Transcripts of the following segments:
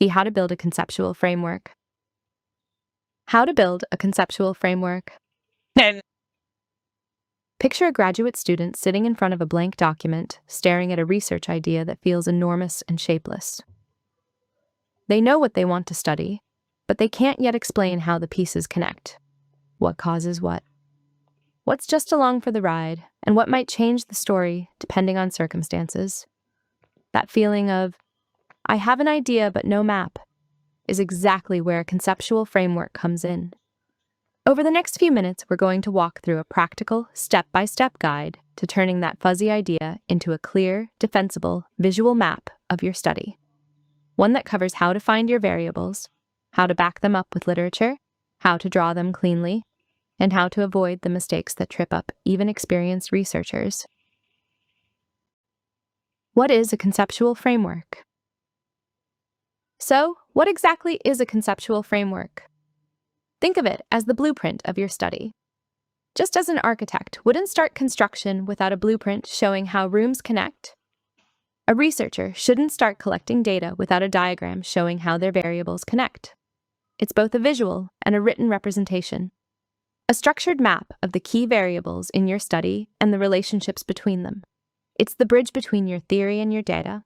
See how to build a conceptual framework. How to build a conceptual framework. Picture a graduate student sitting in front of a blank document, staring at a research idea that feels enormous and shapeless. They know what they want to study, but they can't yet explain how the pieces connect. What causes what? What's just along for the ride, and what might change the story depending on circumstances? That feeling of, I have an idea but no map, is exactly where a conceptual framework comes in. Over the next few minutes, we're going to walk through a practical, step-by-step guide to turning that fuzzy idea into a clear, defensible, visual map of your study. One that covers how to find your variables, how to back them up with literature, how to draw them cleanly, and how to avoid the mistakes that trip up even experienced researchers. What is a conceptual framework? So, what exactly is a conceptual framework? Think of it as the blueprint of your study. Just as an architect wouldn't start construction without a blueprint showing how rooms connect, a researcher shouldn't start collecting data without a diagram showing how their variables connect. It's both a visual and a written representation, a structured map of the key variables in your study and the relationships between them. It's the bridge between your theory and your data.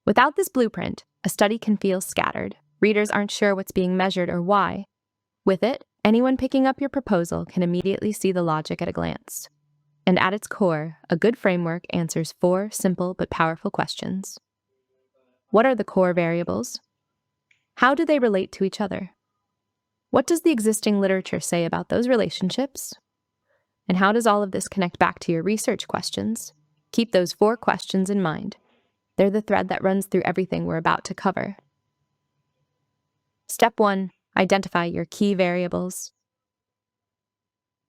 Without this blueprint, a study can feel scattered. Readers aren't sure what's being measured or why. With it, anyone picking up your proposal can immediately see the logic at a glance. And at its core, a good framework answers 4 simple but powerful questions. What are the core variables? How do they relate to each other? What does the existing literature say about those relationships? And how does all of this connect back to your research questions? Keep those 4 questions in mind. They're the thread that runs through everything we're about to cover. Step 1. Identify your key variables.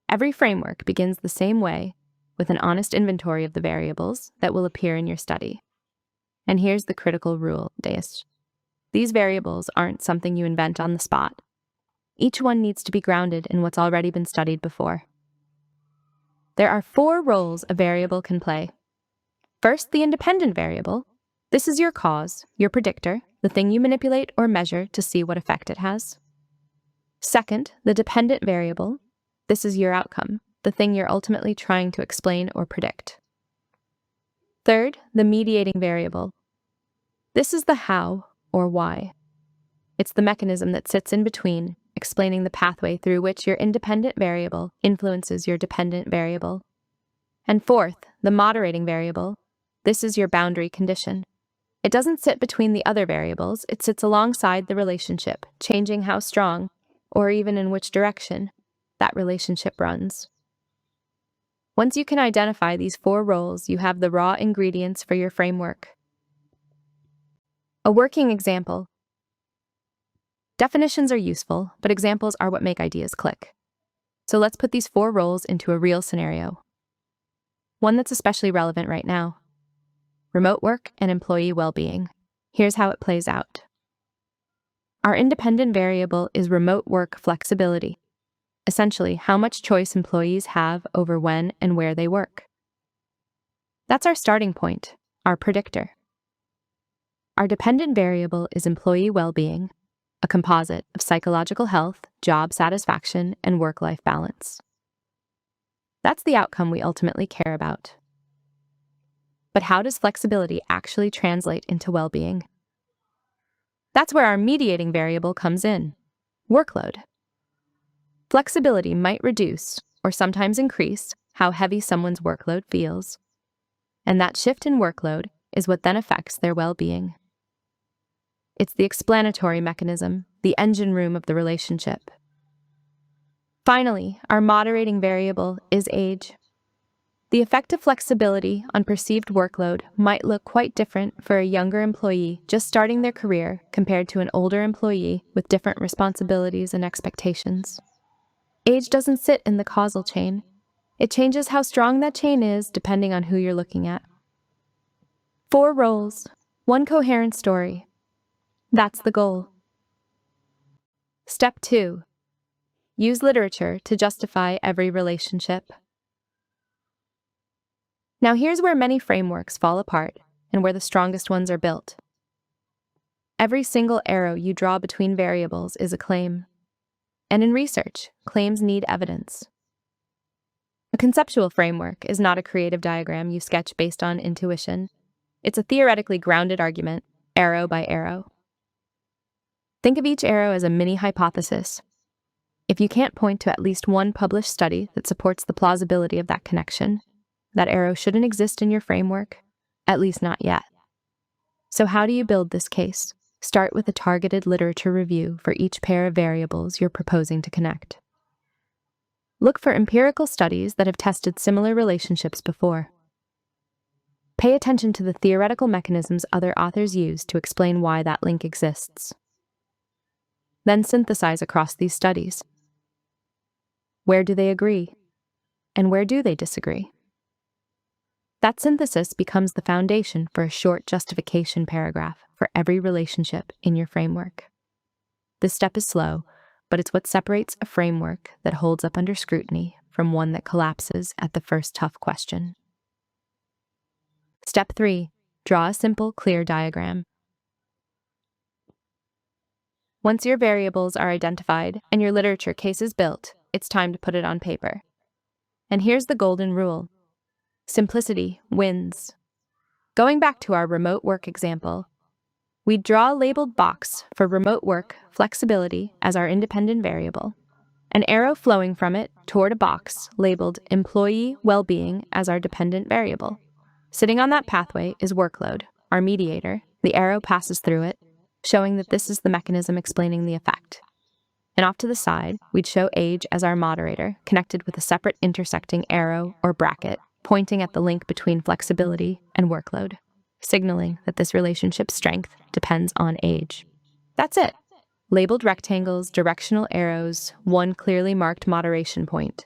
Every framework begins the same way, with an honest inventory of the variables that will appear in your study. And here's the critical rule, these variables aren't something you invent on the spot. Each one needs to be grounded in what's already been studied before. There are 4 roles a variable can play. First, the independent variable. This is your cause, your predictor, the thing you manipulate or measure to see what effect it has. Second, the dependent variable. This is your outcome, the thing you're ultimately trying to explain or predict. Third, the mediating variable. This is the how or why. It's the mechanism that sits in between, explaining the pathway through which your independent variable influences your dependent variable. And fourth, the moderating variable. This is your boundary condition. It doesn't sit between the other variables, it sits alongside the relationship, changing how strong, or even in which direction, that relationship runs. Once you can identify these 4 roles, you have the raw ingredients for your framework. A working example. Definitions are useful, but examples are what make ideas click. So let's put these 4 roles into a real scenario. One that's especially relevant right now. Remote work and employee well-being. Here's how it plays out. Our independent variable is remote work flexibility. Essentially, how much choice employees have over when and where they work. That's our starting point, our predictor. Our dependent variable is employee well-being, a composite of psychological health, job satisfaction, and work-life balance. That's the outcome we ultimately care about. But how does flexibility actually translate into well-being? That's where our mediating variable comes in, workload. Flexibility might reduce, or sometimes increase, how heavy someone's workload feels. And that shift in workload is what then affects their well-being. It's the explanatory mechanism, the engine room of the relationship. Finally, our moderating variable is age. The effect of flexibility on perceived workload might look quite different for a younger employee just starting their career compared to an older employee with different responsibilities and expectations. Age doesn't sit in the causal chain. It changes how strong that chain is depending on who you're looking at. 4 roles, 1 coherent story. That's the goal. Step 2. Use literature to justify every relationship. Now here's where many frameworks fall apart and where the strongest ones are built. Every single arrow you draw between variables is a claim. And in research, claims need evidence. A conceptual framework is not a creative diagram you sketch based on intuition. It's a theoretically grounded argument, arrow by arrow. Think of each arrow as a mini hypothesis. If you can't point to at least one published study that supports the plausibility of that connection, that arrow shouldn't exist in your framework, at least not yet. So how do you build this case? Start with a targeted literature review for each pair of variables you're proposing to connect. Look for empirical studies that have tested similar relationships before. Pay attention to the theoretical mechanisms other authors use to explain why that link exists. Then synthesize across these studies. Where do they agree? And where do they disagree? That synthesis becomes the foundation for a short justification paragraph for every relationship in your framework. This step is slow, but it's what separates a framework that holds up under scrutiny from one that collapses at the first tough question. Step 3. Draw a simple, clear diagram. Once your variables are identified and your literature case is built, it's time to put it on paper. And here's the golden rule. Simplicity wins. Going back to our remote work example, we draw a labeled box for remote work flexibility as our independent variable, an arrow flowing from it toward a box labeled employee well-being as our dependent variable. Sitting on that pathway is workload, our mediator. The arrow passes through it, showing that this is the mechanism explaining the effect. And off to the side, we'd show age as our moderator, connected with a separate intersecting arrow or bracket, pointing at the link between flexibility and workload, signaling that this relationship's strength depends on age. That's it. Labeled rectangles, directional arrows, one clearly marked moderation point.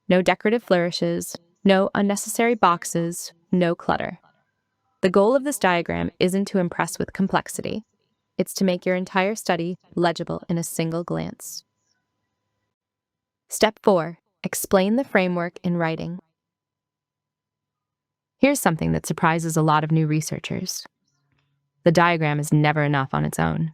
No decorative flourishes, no unnecessary boxes, no clutter. The goal of this diagram isn't to impress with complexity. It's to make your entire study legible in a single glance. Step 4. Explain the framework in writing. Here's something that surprises a lot of new researchers. The diagram is never enough on its own.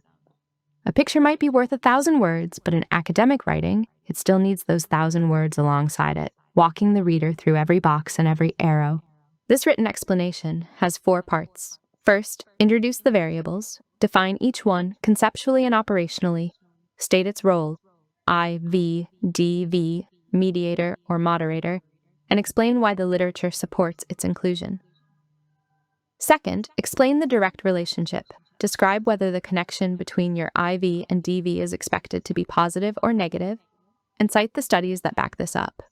A picture might be worth 1,000 words, but in academic writing, it still needs those 1,000 words alongside it, walking the reader through every box and every arrow. This written explanation has 4 parts. First, introduce the variables, define each one conceptually and operationally, state its role, I, V, D, V, mediator or moderator, and explain why the literature supports its inclusion. Second, explain the direct relationship. Describe whether the connection between your IV and DV is expected to be positive or negative, and cite the studies that back this up.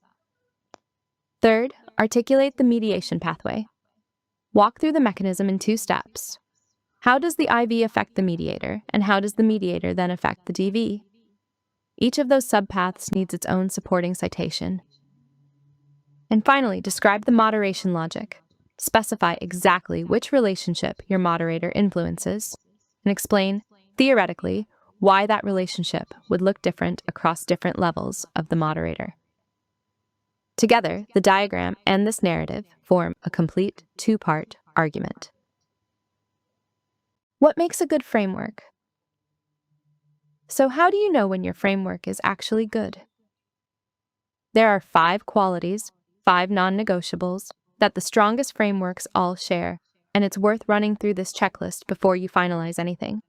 Third, articulate the mediation pathway. Walk through the mechanism in 2 steps. How does the IV affect the mediator, and how does the mediator then affect the DV? Each of those subpaths needs its own supporting citation. And finally, describe the moderation logic. Specify exactly which relationship your moderator influences, and explain, theoretically, why that relationship would look different across different levels of the moderator. Together, the diagram and this narrative form a complete 2-part argument. What makes a good framework? So how do you know when your framework is actually good? There are 5 qualities, 5 non-negotiables, that the strongest frameworks all share, and it's worth running through this checklist before you finalize anything.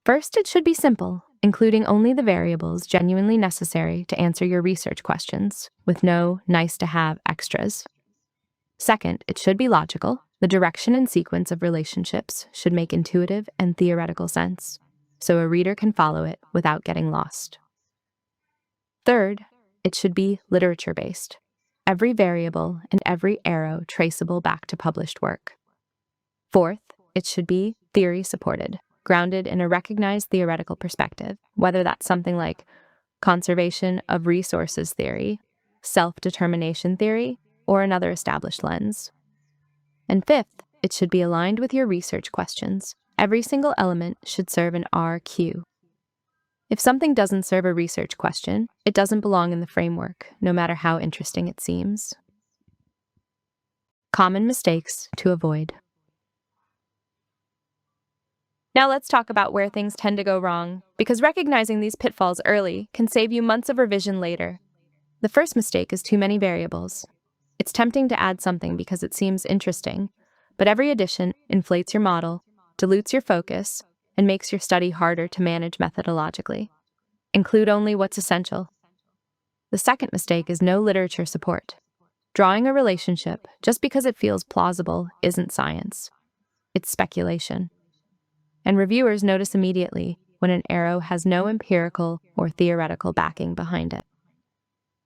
First, it should be simple, including only the variables genuinely necessary to answer your research questions, with no nice-to-have extras. Second, it should be logical. The direction and sequence of relationships should make intuitive and theoretical sense, so a reader can follow it without getting lost. Third, it should be literature-based. Every variable and every arrow traceable back to published work. Fourth, it should be theory-supported, grounded in a recognized theoretical perspective, whether that's something like conservation of resources theory, self-determination theory, or another established lens. And fifth, it should be aligned with your research questions. Every single element should serve an RQ. If something doesn't serve a research question, it doesn't belong in the framework, no matter how interesting it seems. Common mistakes to avoid. Now let's talk about where things tend to go wrong, because recognizing these pitfalls early can save you months of revision later. The first mistake is too many variables. It's tempting to add something because it seems interesting, but every addition inflates your model, dilutes your focus, and makes your study harder to manage methodologically. Include only what's essential. The second mistake is no literature support. Drawing a relationship just because it feels plausible isn't science. It's speculation. And reviewers notice immediately when an arrow has no empirical or theoretical backing behind it.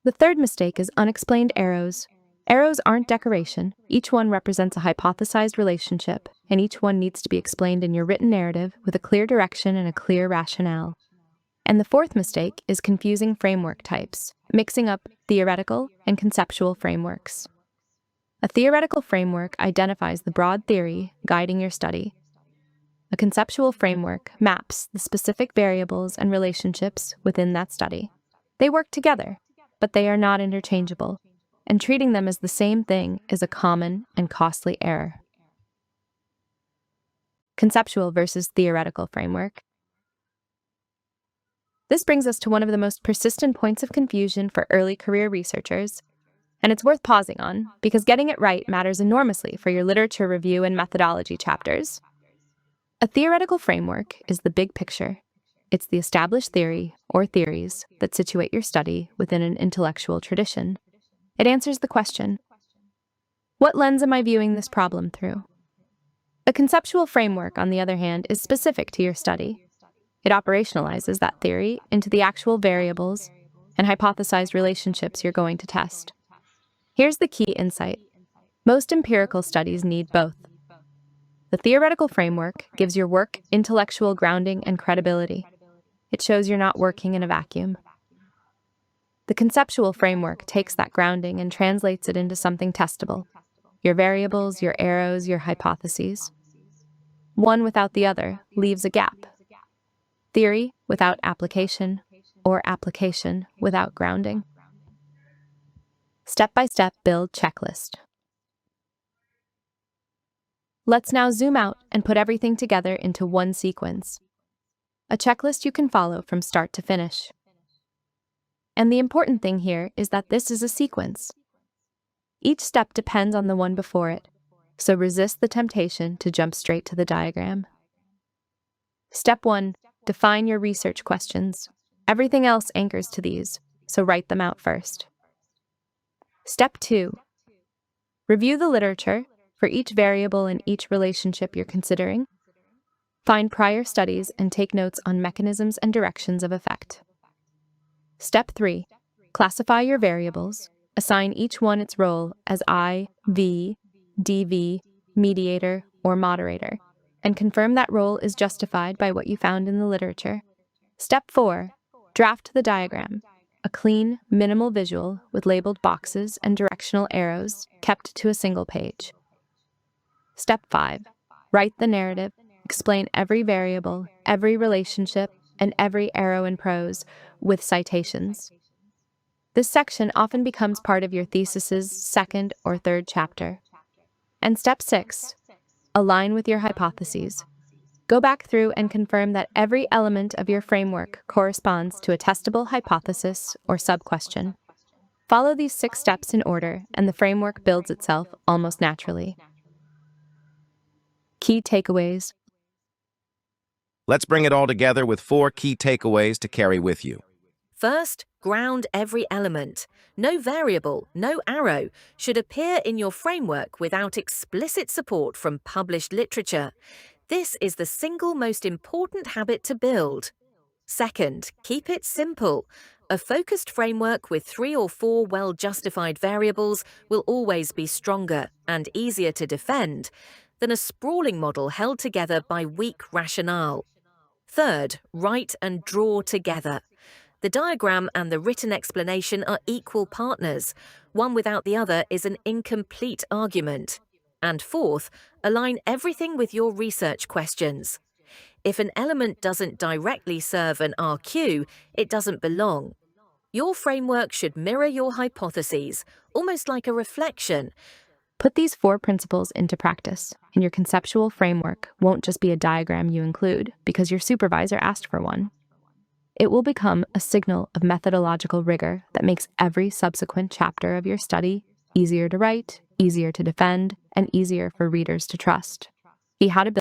The third mistake is unexplained arrows. Arrows aren't decoration. Each one represents a hypothesized relationship, and each one needs to be explained in your written narrative with a clear direction and a clear rationale. And the fourth mistake is confusing framework types, mixing up theoretical and conceptual frameworks. A theoretical framework identifies the broad theory guiding your study. A conceptual framework maps the specific variables and relationships within that study. They work together, but they are not interchangeable, and treating them as the same thing is a common and costly error. Conceptual versus theoretical framework. This brings us to one of the most persistent points of confusion for early career researchers, and it's worth pausing on because getting it right matters enormously for your literature review and methodology chapters. A theoretical framework is the big picture. It's the established theory or theories that situate your study within an intellectual tradition. It answers the question, what lens am I viewing this problem through? A conceptual framework, on the other hand, is specific to your study. It operationalizes that theory into the actual variables and hypothesized relationships you're going to test. Here's the key insight. Most empirical studies need both. The theoretical framework gives your work intellectual grounding and credibility. It shows you're not working in a vacuum. The conceptual framework takes that grounding and translates it into something testable. Your variables, your arrows, your hypotheses. One without the other leaves a gap. Theory without application, or application without grounding. Step-by-step build checklist. Let's now zoom out and put everything together into one sequence. A checklist you can follow from start to finish. And the important thing here is that this is a sequence. Each step depends on the one before it, so resist the temptation to jump straight to the diagram. Step 1. Define your research questions. Everything else anchors to these, so write them out first. Step 2. Review the literature for each variable and each relationship you're considering. Find prior studies and take notes on mechanisms and directions of effect. Step 3. Classify your variables. Assign each one its role as I, V, DV, mediator, or moderator, and confirm that role is justified by what you found in the literature. Step 4. Draft the diagram, a clean, minimal visual with labeled boxes and directional arrows kept to a single page. Step 5. Write the narrative, explain every variable, every relationship, and every arrow in prose with citations. This section often becomes part of your thesis's second or third chapter. And step 6. Align with your hypotheses. Go back through and confirm that every element of your framework corresponds to a testable hypothesis or sub-question. Follow these 6 steps in order, and the framework builds itself almost naturally. Key takeaways. Let's bring it all together with 4 key takeaways to carry with you. First, ground every element. No variable, no arrow should appear in your framework without explicit support from published literature. This is the single most important habit to build. Second, keep it simple. A focused framework with 3 or 4 well-justified variables will always be stronger and easier to defend than a sprawling model held together by weak rationale. Third, write and draw together. The diagram and the written explanation are equal partners. One without the other is an incomplete argument. And fourth, align everything with your research questions. If an element doesn't directly serve an RQ, it doesn't belong. Your framework should mirror your hypotheses, almost like a reflection. Put these 4 principles into practice, and your conceptual framework won't just be a diagram you include because your supervisor asked for one. It will become a signal of methodological rigor that makes every subsequent chapter of your study easier to write, easier to defend, and easier for readers to trust. See how to build